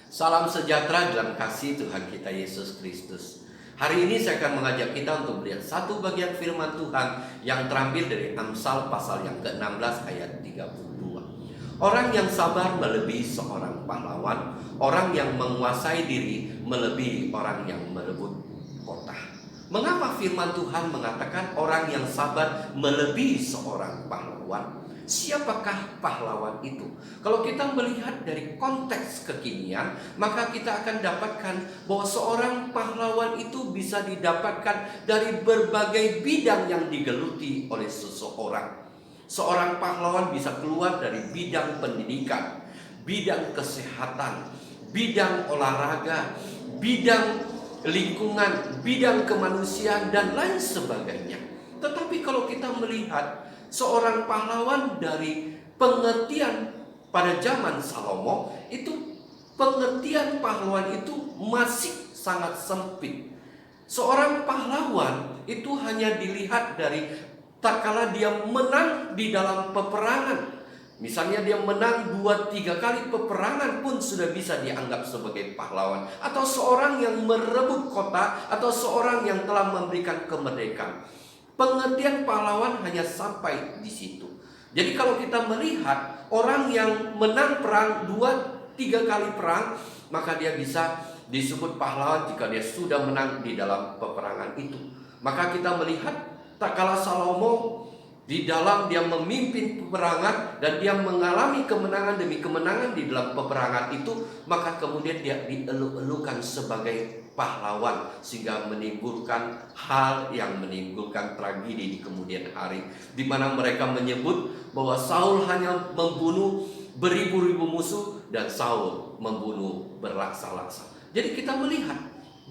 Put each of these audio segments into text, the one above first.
Salam sejahtera dalam kasih Tuhan kita Yesus Kristus. Hari ini saya akan mengajak kita untuk melihat satu bagian firman Tuhan yang terambil dari Amsal pasal yang ke-16 ayat 32. Orang yang sabar melebihi seorang pahlawan, orang yang menguasai diri melebihi orang yang merebut kota. Mengapa firman Tuhan mengatakan orang yang sabar melebihi seorang pahlawan? Siapakah pahlawan itu? Kalau kita melihat dari konteks kekinian, maka kita akan dapatkan bahwa seorang pahlawan itu bisa didapatkan dari berbagai bidang yang digeluti oleh seseorang. Seorang pahlawan bisa keluar dari bidang pendidikan, bidang kesehatan, bidang olahraga, bidang lingkungan, bidang kemanusiaan, dan lain sebagainya. Tetapi kalau kita melihat seorang pahlawan dari pengertian pada zaman Salomo, itu pengertian pahlawan itu masih sangat sempit. Seorang pahlawan itu hanya dilihat dari tatkala dia menang di dalam peperangan. Misalnya dia menang 2-3 kali peperangan pun sudah bisa dianggap sebagai pahlawan. Atau seorang yang merebut kota, atau seorang yang telah memberikan kemerdekaan. Pengertian pahlawan hanya sampai di situ. Jadi kalau kita melihat orang yang menang perang 2-3 kali perang, maka dia bisa disebut pahlawan jika dia sudah menang di dalam peperangan itu. Maka kita melihat tak kala Salomo di dalam dia memimpin peperangan dan dia mengalami kemenangan demi kemenangan di dalam peperangan itu, maka kemudian dia dieluk-elukan sebagai pahlawan sehingga menimbulkan hal yang menimbulkan tragedi di kemudian hari, di mana mereka menyebut bahwa Saul hanya membunuh beribu-ribu musuh dan Saul membunuh berlaksa-laksa. Jadi kita melihat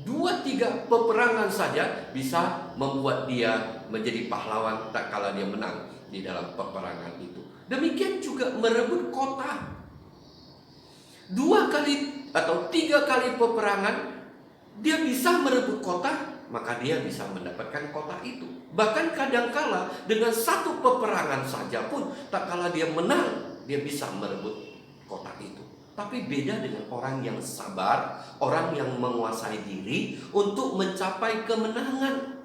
2-3 peperangan saja bisa membuat dia menjadi pahlawan tak kala dia menang di dalam peperangan itu. Demikian juga merebut kota. 2 kali atau 3 kali peperangan dia bisa merebut kota, maka dia bisa mendapatkan kota itu. Bahkan kadangkala dengan 1 peperangan saja pun tak kala dia menang, dia bisa merebut kota itu. Tapi beda dengan orang yang sabar, orang yang menguasai diri untuk mencapai kemenangan.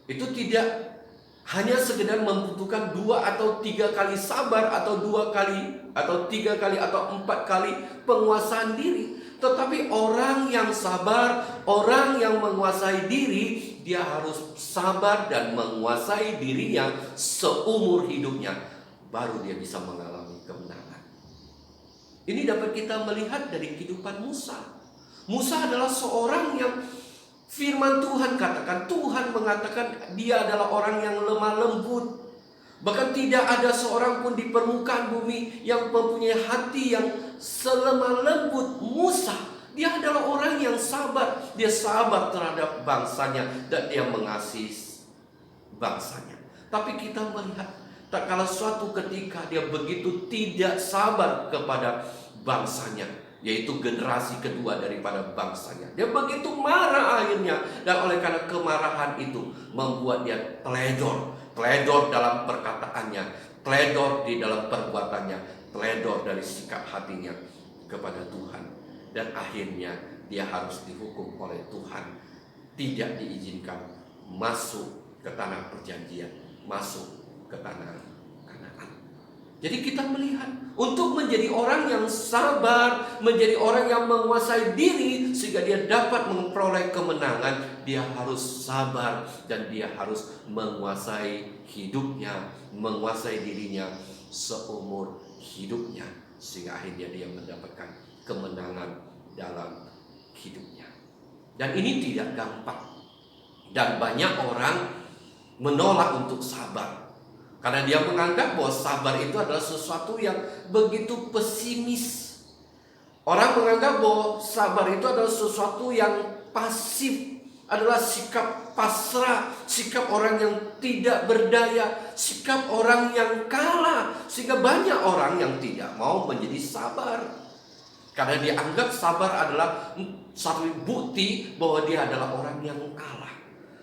Itu tidak hanya sekedar membutuhkan 2 atau 3 kali sabar, atau 2 kali atau 3 kali atau 4 kali penguasaan diri. Tetapi orang yang sabar, orang yang menguasai diri, dia harus sabar dan menguasai dirinya seumur hidupnya, baru dia bisa mengalami kemenangan. Ini dapat kita melihat dari kehidupan Musa. Musa adalah seorang yang firman Tuhan katakan, Tuhan mengatakan dia adalah orang yang lemah lembut. Bahkan tidak ada seorang pun di permukaan bumi yang mempunyai hati yang selemah lembut Musa. Dia adalah orang yang sabar. Dia sabar terhadap bangsanya dan dia mengasihi bangsanya. Tapi kita melihat tak kala suatu ketika dia begitu tidak sabar kepada bangsanya, yaitu generasi kedua daripada bangsanya. Dia begitu marah akhirnya, dan oleh karena kemarahan itu membuat dia teledor dalam perkataannya, teledor di dalam perbuatannya, teledor dari sikap hatinya kepada Tuhan. Dan akhirnya dia harus dihukum oleh Tuhan, tidak diizinkan masuk ke tanah perjanjian, masuk ke tanah Kanaan. Jadi kita melihat untuk menjadi orang yang sabar, menjadi orang yang menguasai diri sehingga dia dapat memperoleh kemenangan, dia harus sabar dan dia harus menguasai hidupnya, menguasai dirinya seumur hidupnya, sehingga akhirnya dia mendapatkan kemenangan dalam hidupnya. Dan ini tidak gampang, dan banyak orang menolak untuk sabar karena dia menganggap bahwa sabar itu adalah sesuatu yang begitu pesimis. Orang menganggap bahwa sabar itu adalah sesuatu yang pasif, adalah sikap pasrah, sikap orang yang tidak berdaya, sikap orang yang kalah. Sehingga banyak orang yang tidak mau menjadi sabar, karena dia anggap sabar adalah satu bukti bahwa dia adalah orang yang kalah.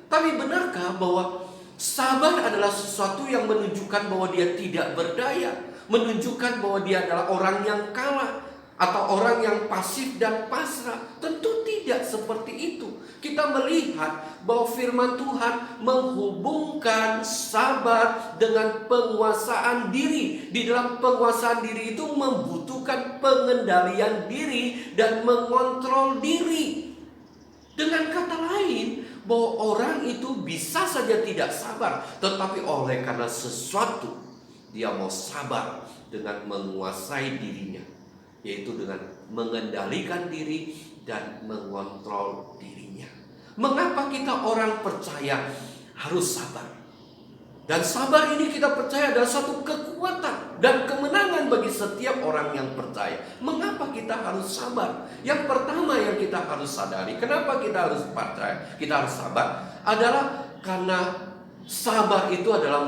Tapi benarkah bahwa sabar adalah sesuatu yang menunjukkan bahwa dia tidak berdaya, menunjukkan bahwa dia adalah orang yang kalah? Atau orang yang pasif dan pasrah? Tentu tidak seperti itu. Kita melihat bahwa firman Tuhan menghubungkan sabar dengan penguasaan diri. Di dalam penguasaan diri itu membutuhkan pengendalian diri dan mengontrol diri. Dengan kata lain, bahwa orang itu bisa saja tidak sabar, tetapi oleh karena sesuatu, dia mau sabar dengan menguasai dirinya, yaitu dengan mengendalikan diri dan mengontrol dirinya. Mengapa kita orang percaya harus sabar? Dan sabar ini kita percaya adalah satu kekuatan dan kemenangan bagi setiap orang yang percaya. Mengapa kita harus sabar? Yang pertama yang kita harus sadari, kenapa kita harus percaya, kita harus sabar, adalah karena sabar itu adalah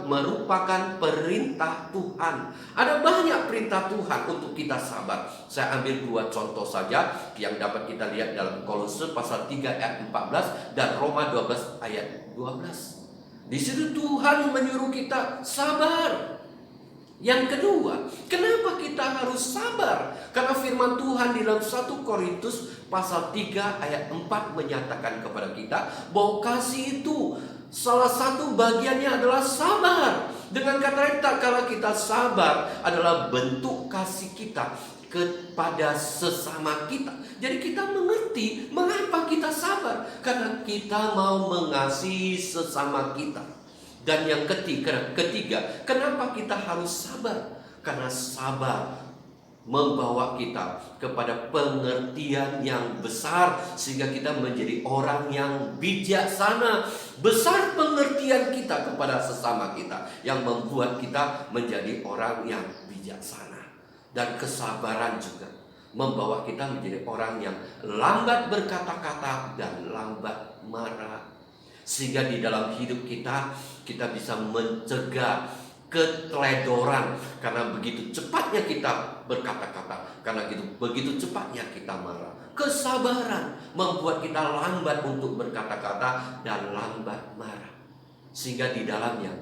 merupakan perintah Tuhan. Ada banyak perintah Tuhan untuk kita sabar. Saya ambil 2 contoh saja yang dapat kita lihat dalam Kolose pasal 3 ayat 14 dan Roma 12 ayat 12. Di situ Tuhan menyuruh kita sabar. Yang kedua, kenapa kita harus sabar? Karena firman Tuhan di dalam 1 Korintus pasal 3 ayat 4 menyatakan kepada kita bahwa kasih itu salah satu bagiannya adalah sabar. Dengan kata lain, tak kala kita sabar adalah bentuk kasih kita kepada sesama kita. Jadi kita mengerti mengapa kita sabar, karena kita mau mengasihi sesama kita. Dan yang ketiga, kenapa kita harus sabar? Karena sabar membawa kita kepada pengertian yang besar, sehingga kita menjadi orang yang bijaksana. Besar pengertian kita kepada sesama kita yang membuat kita menjadi orang yang bijaksana. Dan kesabaran juga membawa kita menjadi orang yang lambat berkata-kata dan lambat marah. Sehingga di dalam hidup kita bisa mencegah keteledoran, karena begitu cepatnya kita berkata-kata, karena begitu cepatnya kita marah. Kesabaran membuat kita lambat untuk berkata-kata dan lambat marah, sehingga di dalamnya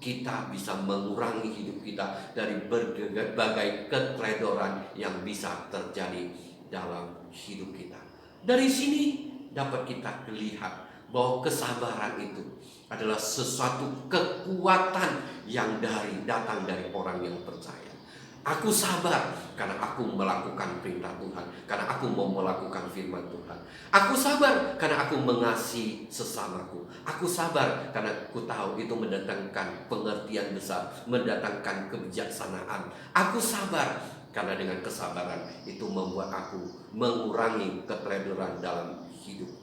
kita bisa mengurangi hidup kita dari berbagai keteledoran yang bisa terjadi dalam hidup kita. Dari sini dapat kita lihat bahwa kesabaran itu adalah sesuatu kekuatan yang datang dari orang yang percaya. Aku sabar karena aku melakukan perintah Tuhan, karena aku mau melakukan firman Tuhan. Aku sabar karena aku mengasihi sesamaku. Aku sabar karena aku tahu itu mendatangkan pengertian besar, mendatangkan kebijaksanaan. Aku sabar karena dengan kesabaran itu membuat aku mengurangi keteledoran dalam hidupku.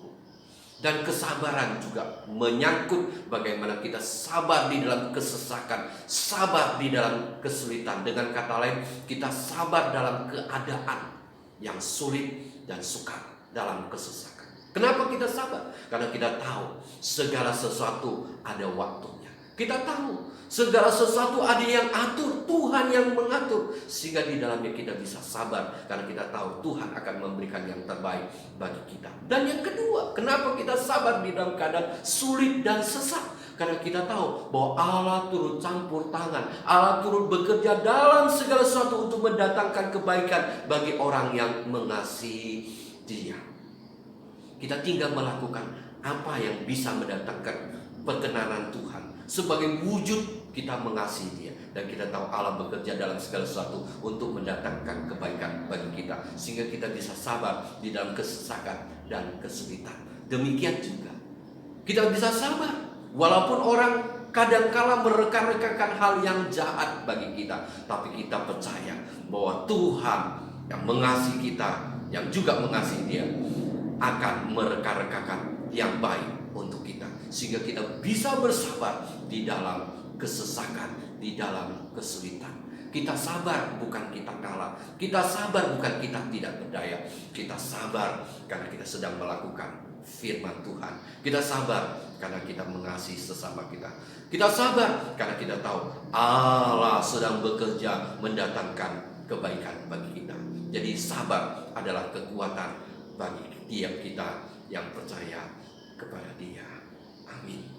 Dan kesabaran juga menyangkut bagaimana kita sabar di dalam kesesakan, sabar di dalam kesulitan. Dengan kata lain, kita sabar dalam keadaan yang sulit dan sukar dalam kesesakan. Kenapa kita sabar? Karena kita tahu segala sesuatu ada waktunya. Kita tahu segala sesuatu ada yang atur, Tuhan yang mengatur, sehingga di dalamnya kita bisa sabar karena kita tahu Tuhan akan memberikan yang terbaik bagi kita. Dan yang kedua, kenapa kita sabar di dalam keadaan sulit dan sesak? Karena kita tahu bahwa Allah turut campur tangan, Allah turut bekerja dalam segala sesuatu untuk mendatangkan kebaikan bagi orang yang mengasihi Dia. Kita tinggal melakukan apa yang bisa mendatangkan perkenanan Tuhan sebagai wujud kita mengasihi Dia. Dan kita tahu Allah bekerja dalam segala sesuatu untuk mendatangkan kebaikan bagi kita, sehingga kita bisa sabar di dalam kesesakan dan kesulitan. Demikian juga kita bisa sabar walaupun orang kadangkala mereka-rekakan hal yang jahat bagi kita, tapi kita percaya bahwa Tuhan yang mengasihi kita, yang juga mengasihi Dia, akan mereka-rekakan yang baik untuk kita, sehingga kita bisa bersabar di dalam kesesakan, di dalam kesulitan. Kita sabar bukan kita kalah, kita sabar bukan kita tidak berdaya, kita sabar karena kita sedang melakukan firman Tuhan. Kita sabar karena kita mengasihi sesama kita. Kita sabar karena kita tahu Allah sedang bekerja mendatangkan kebaikan bagi kita. Jadi sabar adalah kekuatan bagi tiap kita yang percaya kepada Dia. Amin.